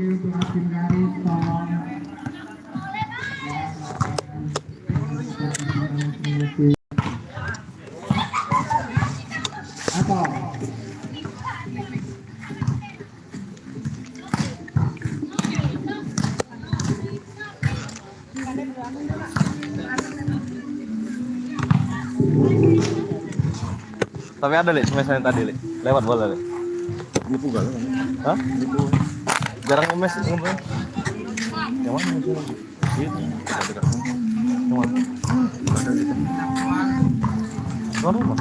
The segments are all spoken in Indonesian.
Tapi ada lek semesan tadi lek. Lewat bola lek. Ini pugal kan? Hah? Jarang ngemes ngomong. Yang mana mesnya? Itu. Ada dekat. Yang mana? Ada di tempat. Luar rumah.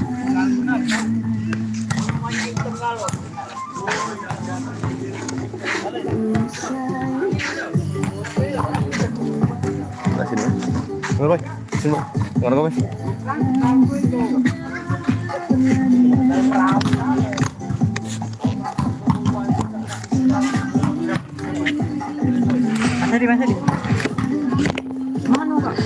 Nah, sini. Nggak, Boy. Sini, Boy. Nggak, Boy. Masa di. Mana kak?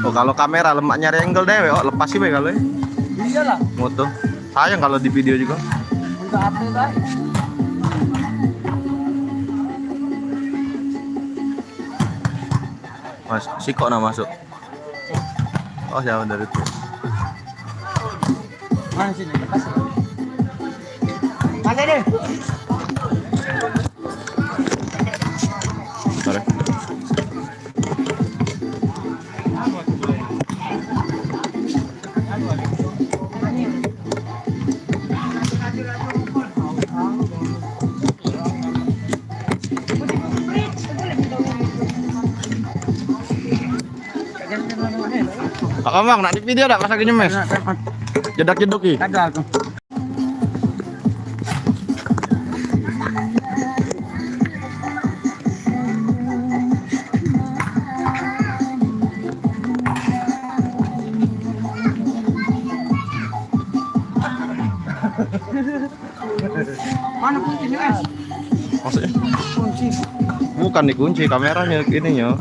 Oh, kalau kamera lemak nyari angle deh, oh lepas sih kalau ya. Iyalah. Moto. Sayang kalau di video juga. Untuk apa kak? Mas, si kok nak masuk? Oh, jauh dari itu. Mana sini? Kasih. Kasih deh. Sorry. Kak Bang, nak di video tak pas lagi nyemes? Jedak-jeduki. Ada aku. Mana kuncinya, Mas? Maksudnya? Kunci. Bukan dikunci, kameranya ininya.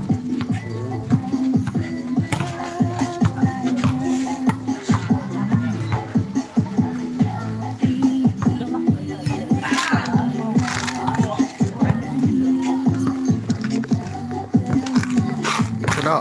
Sudah.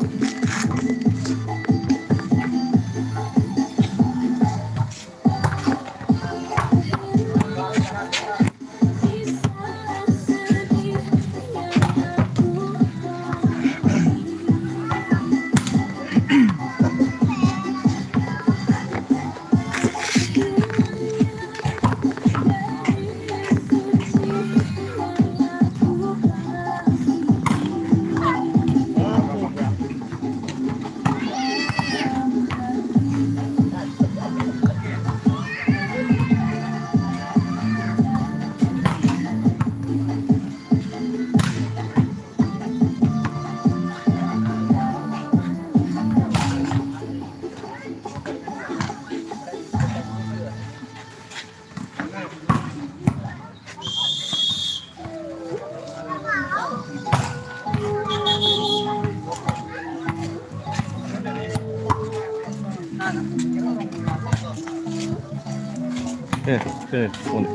Sini.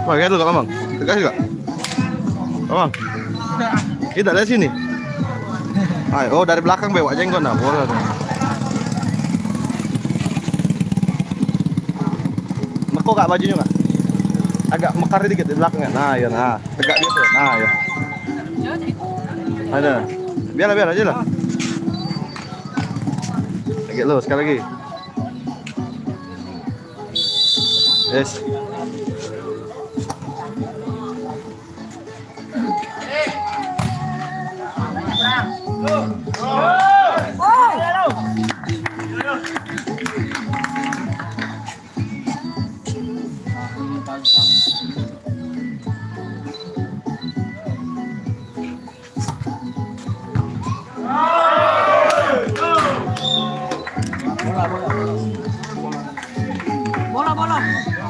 Wah, lihat dulu Kak Mamang. Tegas juga. Mamang. Kita dari sini. Ayo, oh dari belakang bawa jenggot nah, boleh. Meko Kak bajunya Kak. Agak mekar dikit di belakangnya. Nah, ya nah. Tegak dia tuh. Nah, ya. Ada. Biar aja lah. Lagi lo sekali lagi. Yes.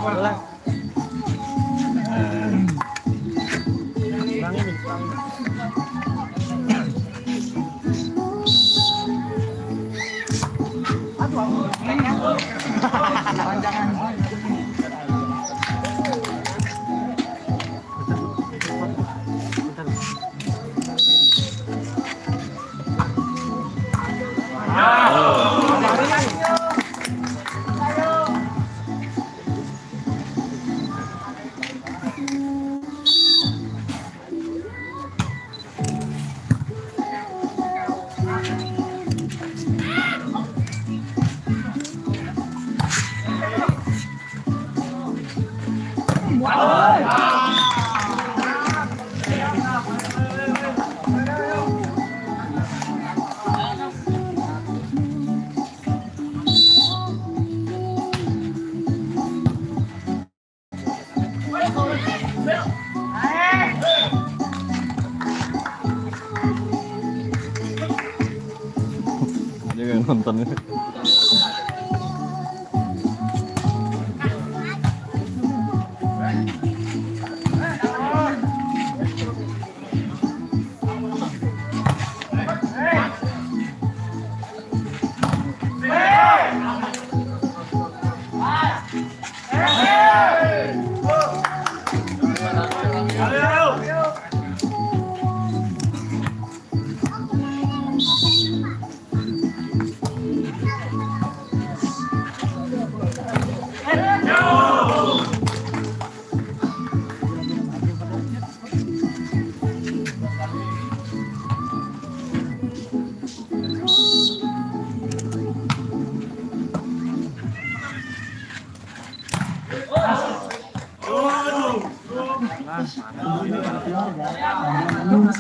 Bola. Dia yang nonton.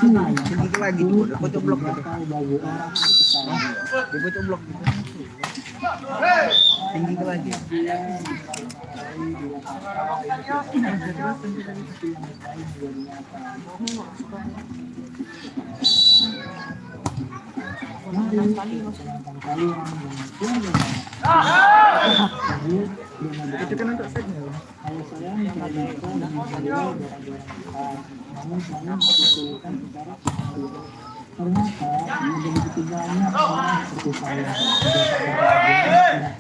Tinggi lagi, dapat blok gitu. Dapat blok gitu. Tinggi lagi. Itu kan untuk segnya. Kalau saya namun saya memperlukan secara ternyata begitu banyak orang seperti saya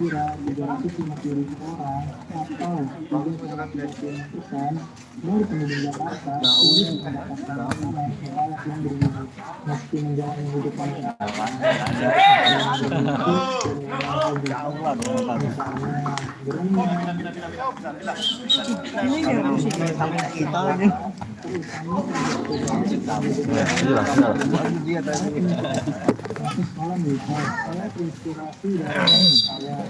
kira-kira 350.000 orang atau 350% dari penduduk Jakarta sulit mendapatkan makanan layak yang bergizi meski menjalani kehidupan saya terinspirasi dari saya.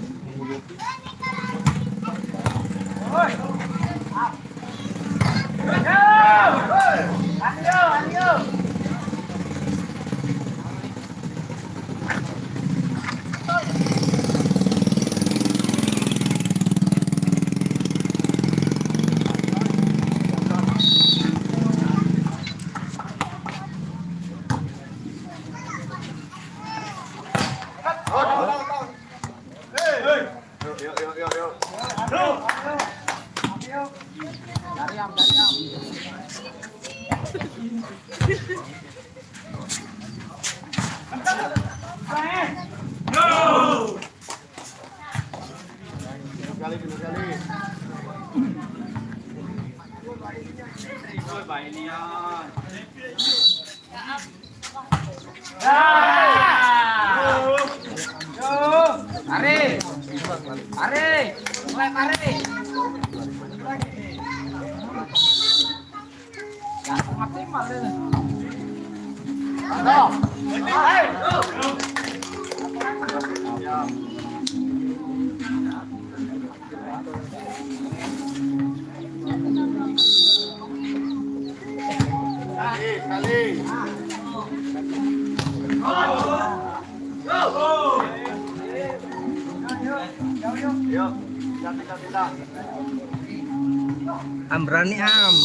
Am berani am.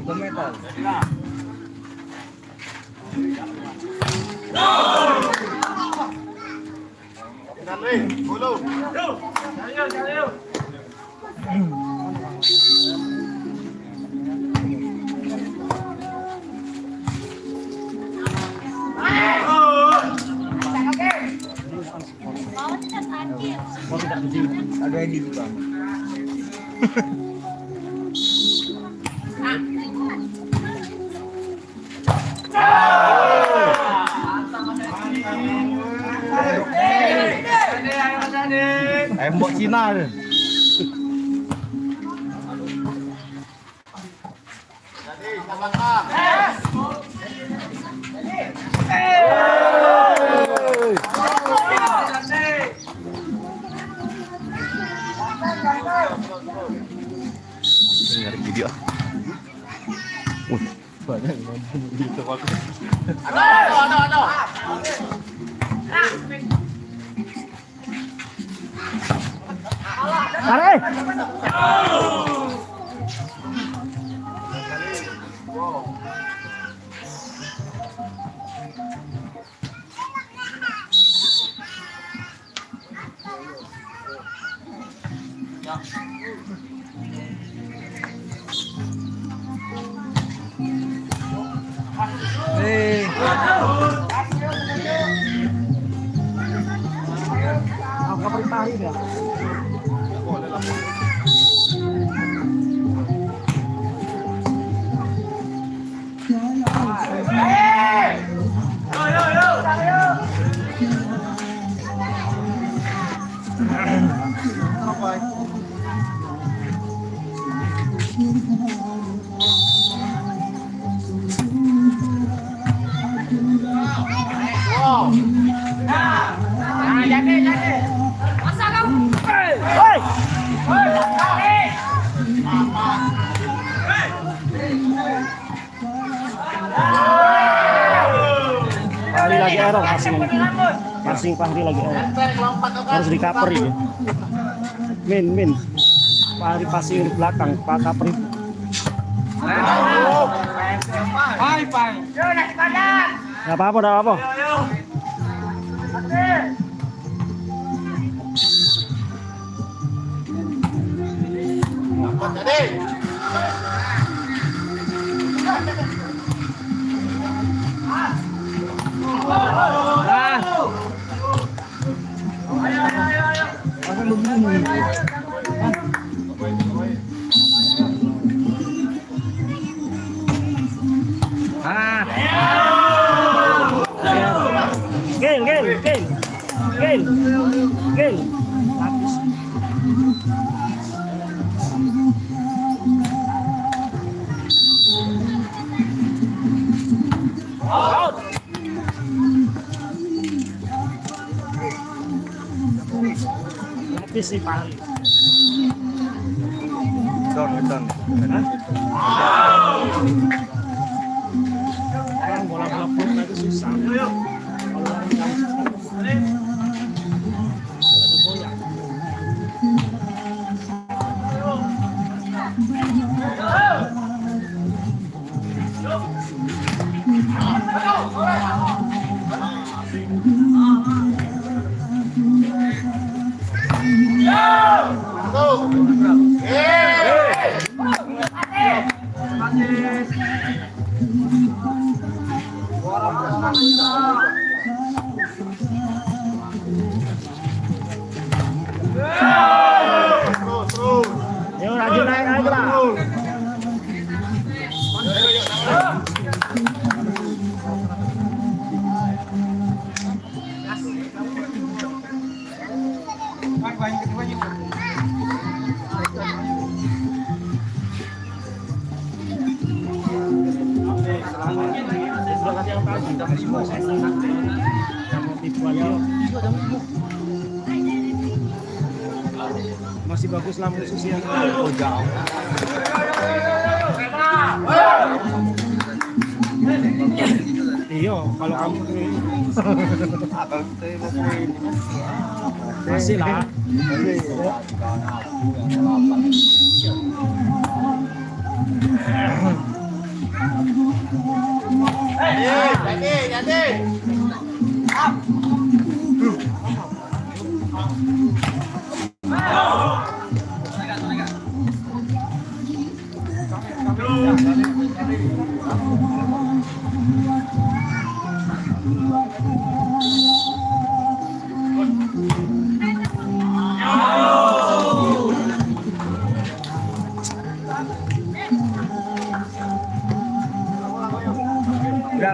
Komentar. Ada edit bang. Embok Cina deh. Nyari video. Banyak yang nonton gitu aku. Ada. Tarik. Apa perintah ya? Fahri lagi error passing Fahri lagi error, harus di cover ini. Min Fahri passing di belakang, Pak cover itu. Nggak apa-apa. Gel. Out. Lapis sih paling. Down. Bola-bola pun itu susah. Yuk, rajin naik aja lah. Masih bagus lah musuh yang jauh. Iya, kalau kamu masih lah. Jadi.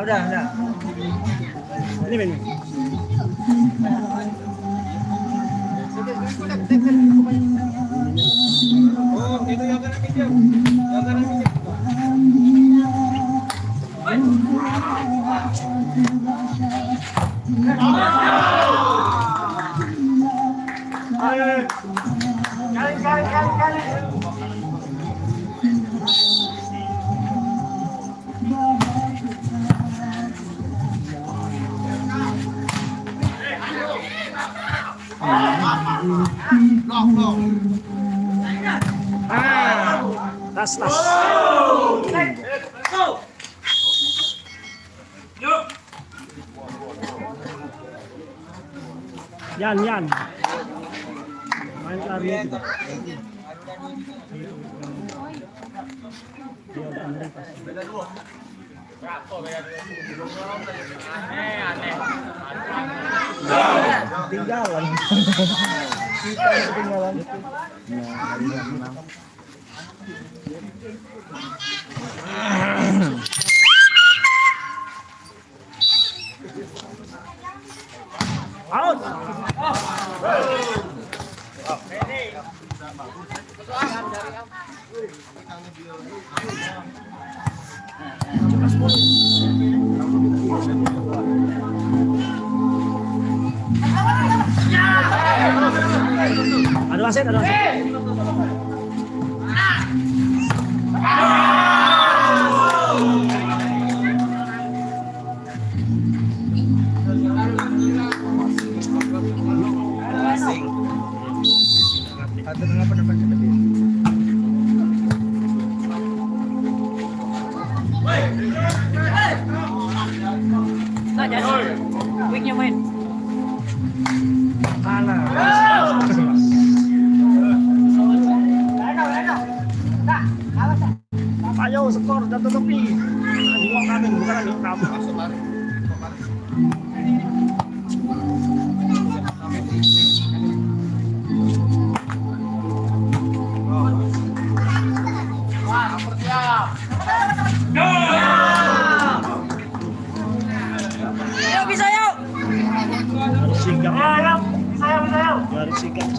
Udah. Ini men. Oh, itu yang kanan pinjam. Yang kanan pinjam. Kali. Tas. Yan. Main lari itu. Tinggalan. Kita ketinggalan. Out. Ada wasit. Wingnya main. Ayo skor dan tutupi. Dua kami bukan kamu. Yuk bisa yuk. Harus sigap. Bisa yuk. Harus sigap.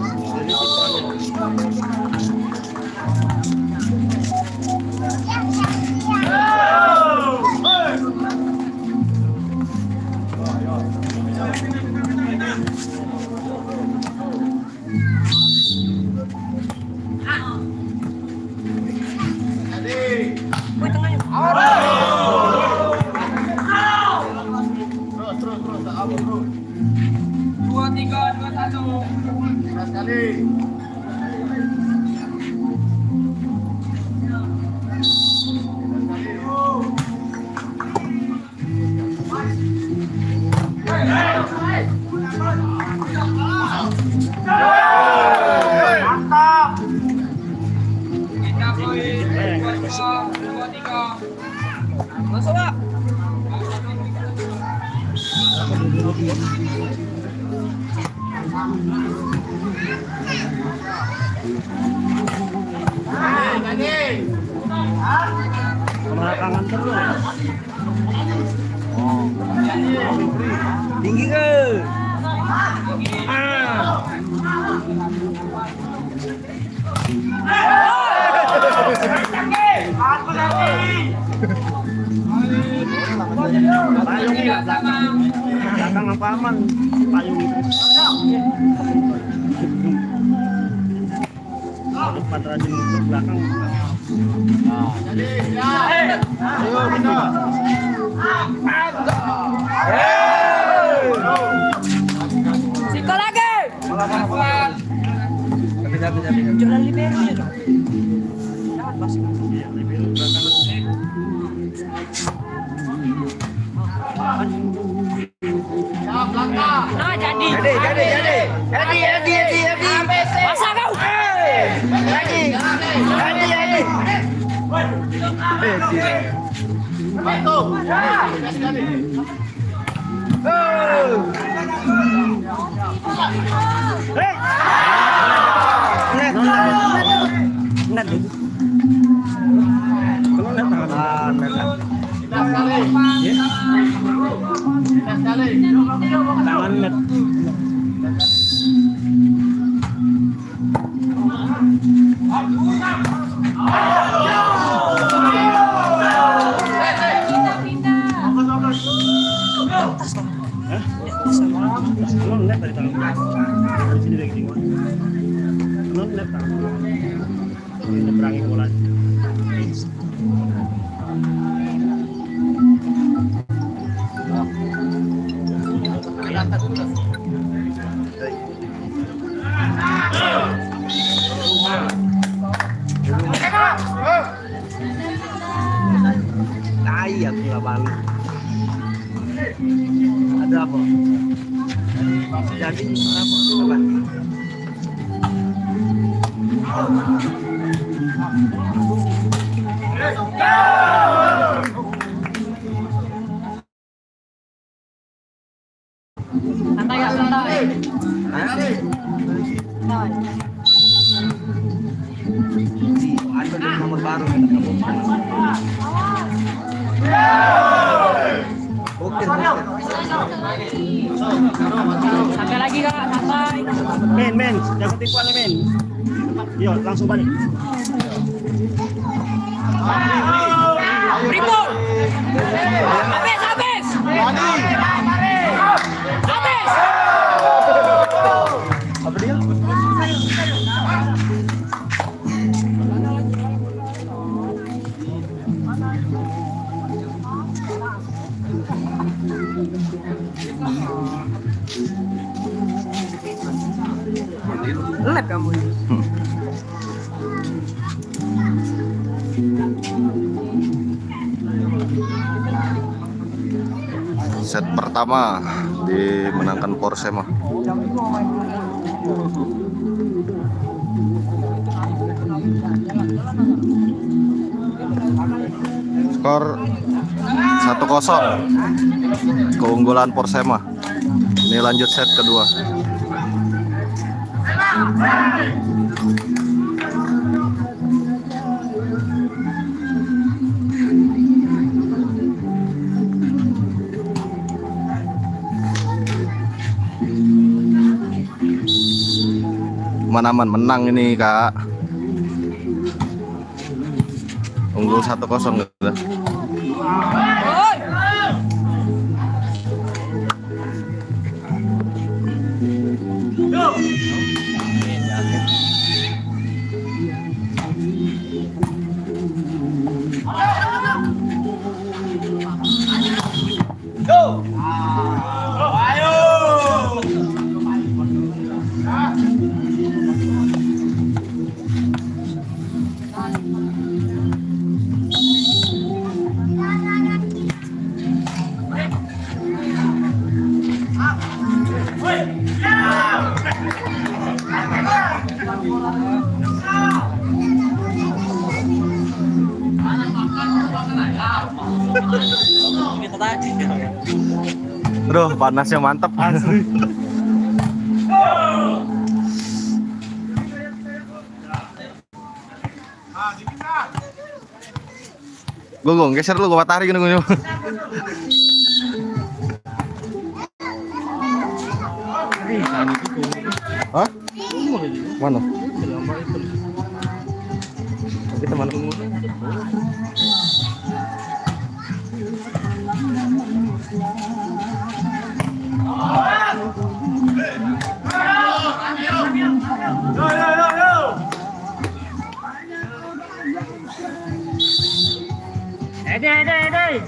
Jadi Woi tengahnya. Terus. 2, 3, 2, 1. Keras kali. Mantap. Kita poin 2, 3. Masuk, Pak. Kebelakangan terus. Tinggi ke? Payung belakang. Belakang apa aman? Payung itu. Depan rajin ke belakang. Ayo kita. Siko lagi. Jalan libero ya dong. Jangan masuk. Iya, libero belakang. Nah, jadi. Masa kau? Tangan net. Non net dari tangan. Dari sini lagi tinggal. Non net tangan. Nyeberangi bola. Tai aku nggak balik. Ada apa? Jadi apa? Coba. Santai ya, santai. Ada nomor baru. Oke. Santai lagi kak, santai. Men, jangan tipuan men. Yuk, langsung balik. Ribut. Habis. Apa dia? Lep kamu. Set pertama dimenangkan Persema. Skor 1-0 keunggulan Persema. Ini lanjut set kedua. Aman menang ini kak. Unggul 1-0 gitu. Aduh, panasnya mantap. Asli. Gong, geser lu, gua tarik gini. Hah? Mana? Kita mana? Ede.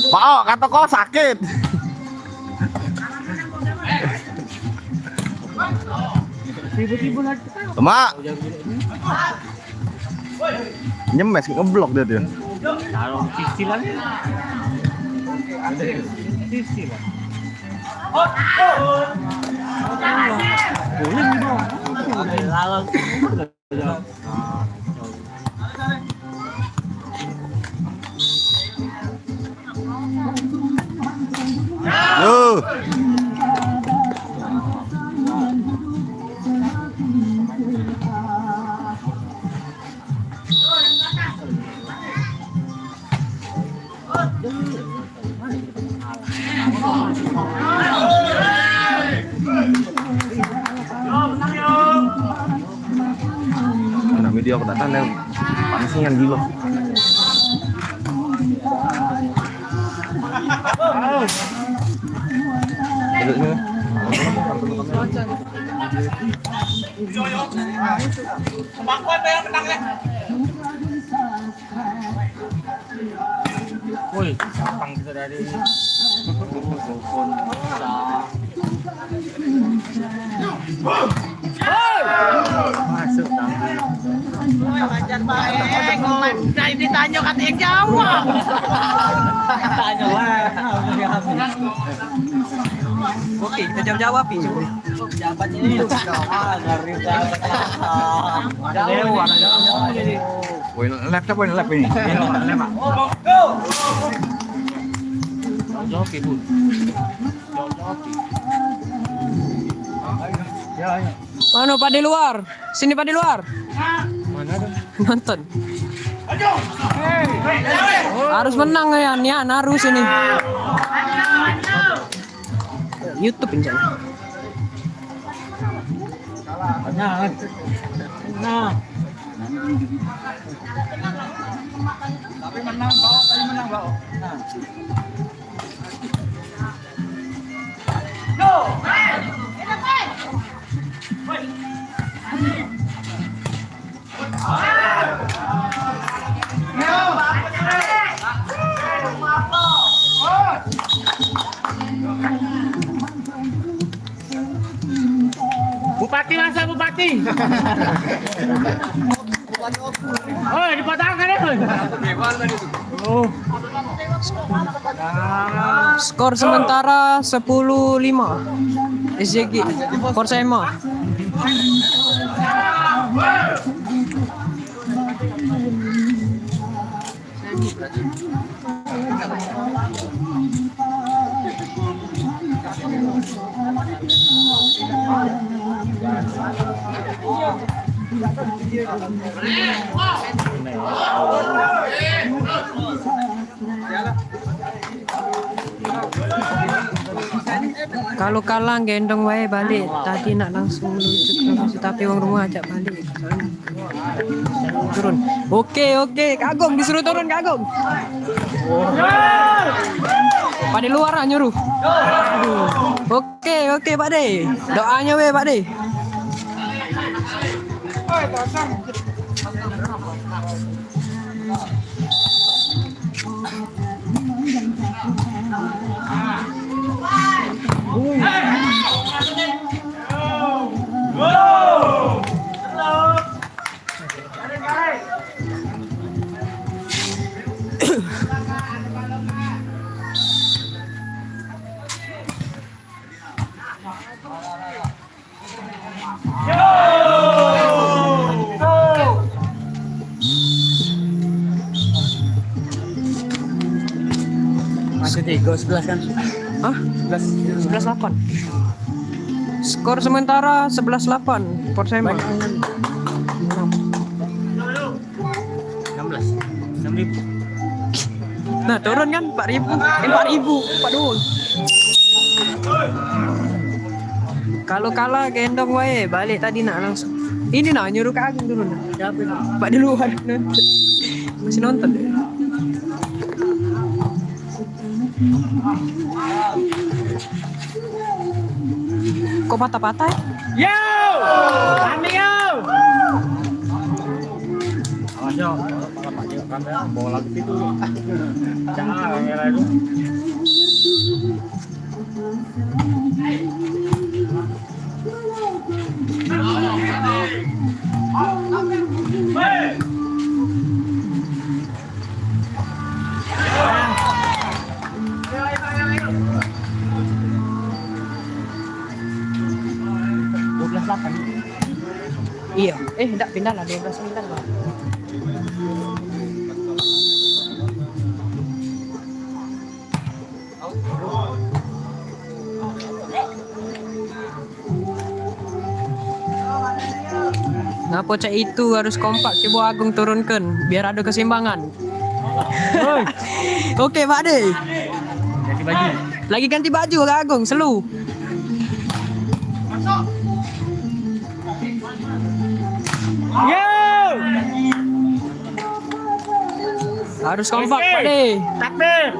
Pak, kata kau sakit. Tiba-tiba lagi. Mak. Nyemes ngeblok dia. Taruh cicilan. Cicilan. Boleh dong. Lalang. Yo. Nah, video aku datang deh. Panasnya yang gila. Woi, gampang kita dari masuk Wajar baik. Nah, ditanya kata yang jawab. tanya lah. Oke, kita jawab Picu. Jawabannya ini. Woi, laptop ini. Jawab ibu. Ya. Mana Pak di luar? Sini Pak di luar. Mana tuh? Nonton. Harus menang ya, Nian harus ini. YouTube ini. Nah. Tapi menang bau. Nah. Bupati masa Bupati? Oh, dipatahkan ya? Oh. Skor sementara 10-5. SJG Persema. Kalau kalah gendong wae balik. Tadi nak langsung menuju ke lokasi tapi orang rumah ajak balik. Turun. Oke, Kagong disuruh turun Kagong. Pak di luar nyuruh. Oke Pak De. Doanya we Pak De. Masih 11 kan? Hah? 11-8. Skor sementara 11-8 Persema. 6.000. Nah, turun kan 4.000. 4.000 Pak Dul. Kalau kalah gendong wae, balik tadi nak langsung. Ini nak nyuruh ke Agung turun. Siapa itu? Pak di luar nonton. Masih nonton. Kok patah-patah? Yo! Kami yo! Awas yo, kalau kamera bawa lagi situ. Jangan kamera itu. Iya. Enggak pindah lah 12 lah. Ngapa cak itu harus kompak coba Agung turunkan biar ada keseimbangan. Oke Pak De. Ganti baju. Lagi ganti baju Kak Agung, selu. Yo! Harus kompak Pak De. Takbir.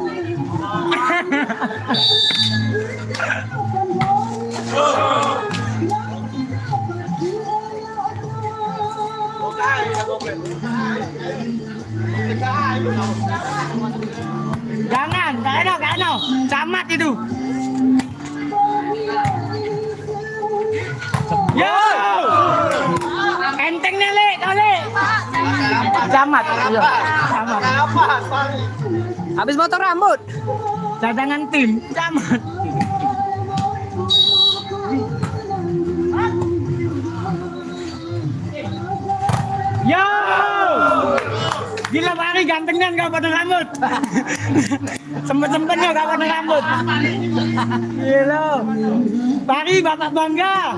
Jangan, gak enak. Camat itu. Yo! Entengnya Le. Camat. Iya. Camat. Habis motor rambut. Cadangan tim. Camat. Yo! Gila Bari gantengnya gak potong rambut. Sempet-sempetnya gak potong rambut. Gila. Bari bapak bangga.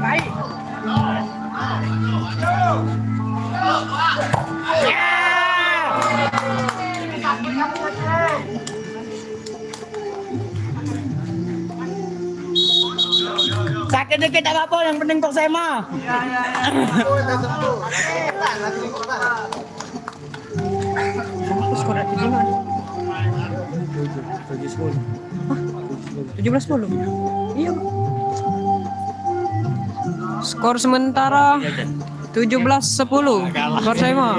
Baik. Sakit dikit tak apa, yang penting tok sema. Skor di mana? 17-10. Iya. Skor sementara 17-10. Skor saya mah.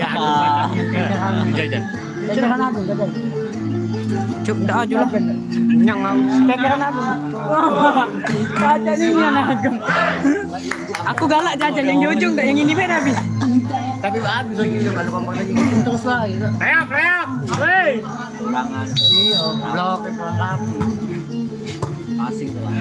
Cuk dah aja lah. Nyang aku. Kekeran aku. Kaca ni yang aku. Aku galak jajan yang di ujung tak yang ini pun habis. Tapi habis lagi kalau kompor lagi terus lah gitu. Reak. Hei. Kurangan. Iya, blok pelan asing lah.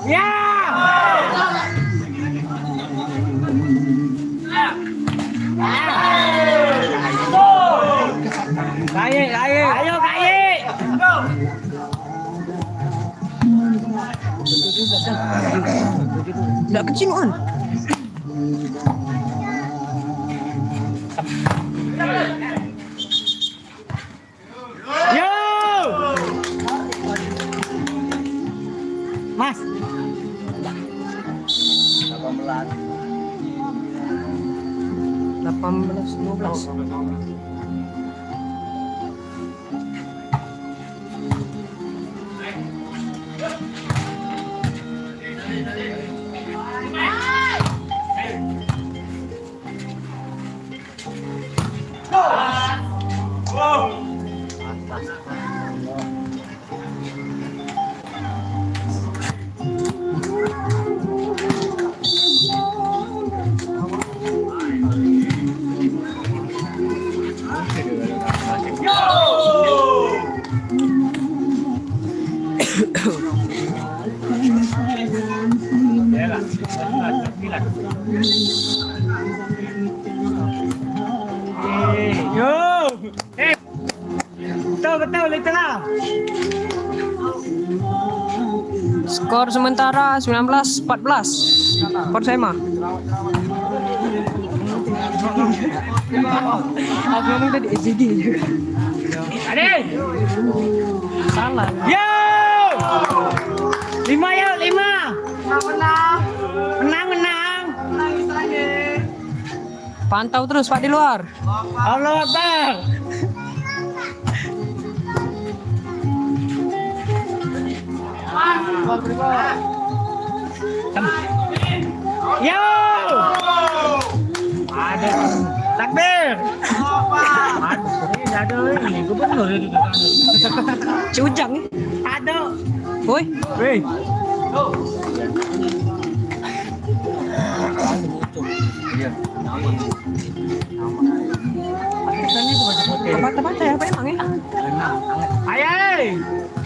Ya. Ayo Kai. Nggak kecil kan? Yo. Mas. 18-12. Yo. Betul itulah. Skor sementara 19-14 Persema. Aku ngomong tadi SJD juga. Ade. Salah. Yo. 5 ya, 5. Menang. Pantau terus Pak di luar. Allah Akbar. Yo. Ada takbir. Ada ini gubernur itu kan. Si Ujang nih. Ada. Woi. Weh. Bata-bata ya, apa emang ya? Ayai.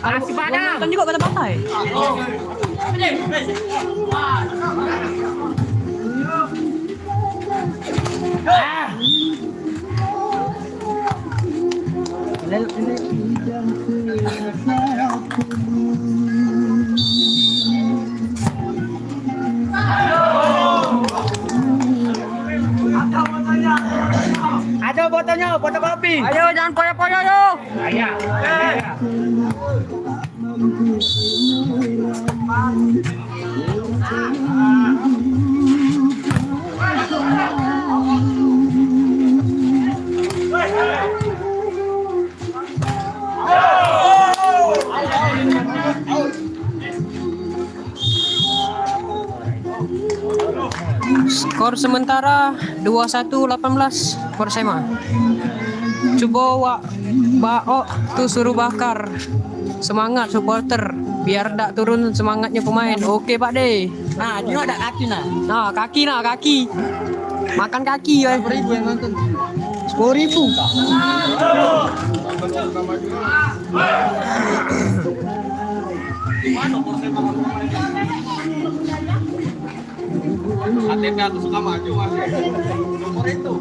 Nasi padang. Kan juga bata-bata ya? Ah. Ada fotonya, foto kopi. Ayo jangan poyo-poyo yo. Ayah. Skor sementara 21-18 Persema. Coba wak Bao tuh suruh bakar. Semangat supporter biar tak turun semangatnya pemain. Oke Pak De. Nah, dia ada kaki nah. Nah, kaki. Makan kaki ya. 10.000 yang nonton. 10.000. KTP aku suka maju mas. Nomor itu.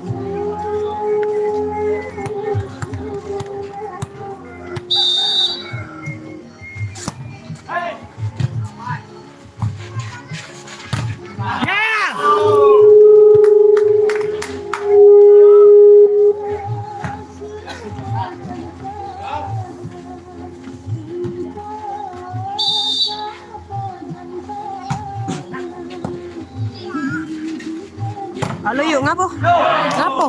Halo yuk, ngapo? Ngapo?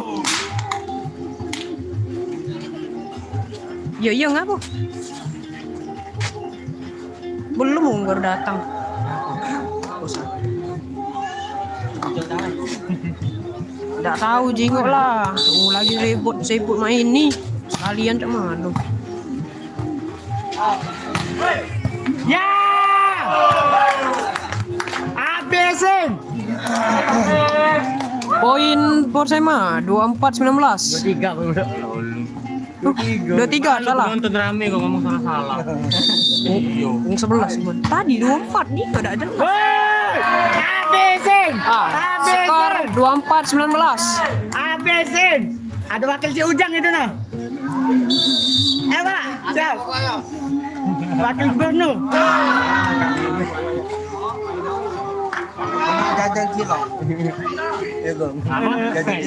Yo ngapo? Belum baru datang. Nggak tahu jengok lah. Lagi sibuk main nih. Sekalian cak mana? Ya. Habisin. Poin Persema 24-19. 23 salah. Nonton rame kok ngomong salah. Yang 11 cuman. Tadi 24 nih enggak ada. Habisin. Skor 24-19. Habisin. Ada wakil si Ujang itu nah. Pak, siap. Wakil gubernur. Jajan cilok. Itu.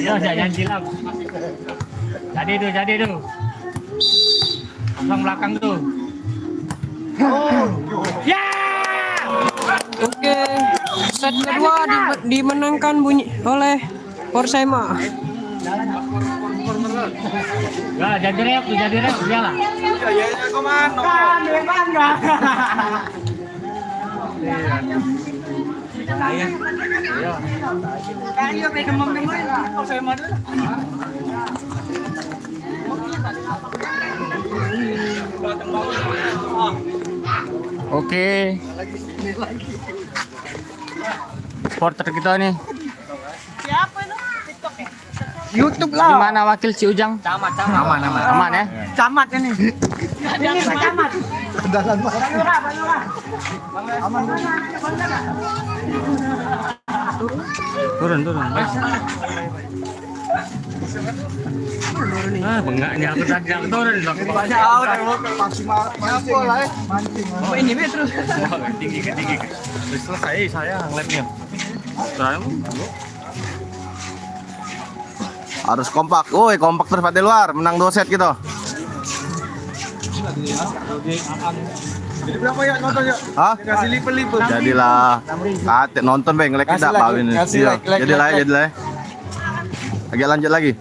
Jajan cilok. Jadi tuh. Kosong belakang tuh. Ya. Oke, set kedua dimenangkan oleh Persema. Ya, jadi rep, iyalah. Ya komando. Kan enggak. Kayo pegang memang kalau saya mau dulu. Oke. Supporter kita nih. Siapa itu? TikTok ya? YouTube lah. Gimana wakil si Ujang? Camat. Aman ya. Camat ini. Ini Pak Camat. Turun. Ah, bengaknya aku tadi aku turun. Maksimal mancing lah. Oh ini be terus. Tinggi. Udah selesai saya ngeliatnya. Sekarang Harus kompak. Woi, kompak terus Pak di luar, menang 2 set gitu. Jadi berapa ya nonton ya? Hah? Kasih lipat. Jadilah. Kate nonton Bang, like Kasih tidak like, Pak ini. kasih Iya, like. Jadilah. Lagi lanjut lagi.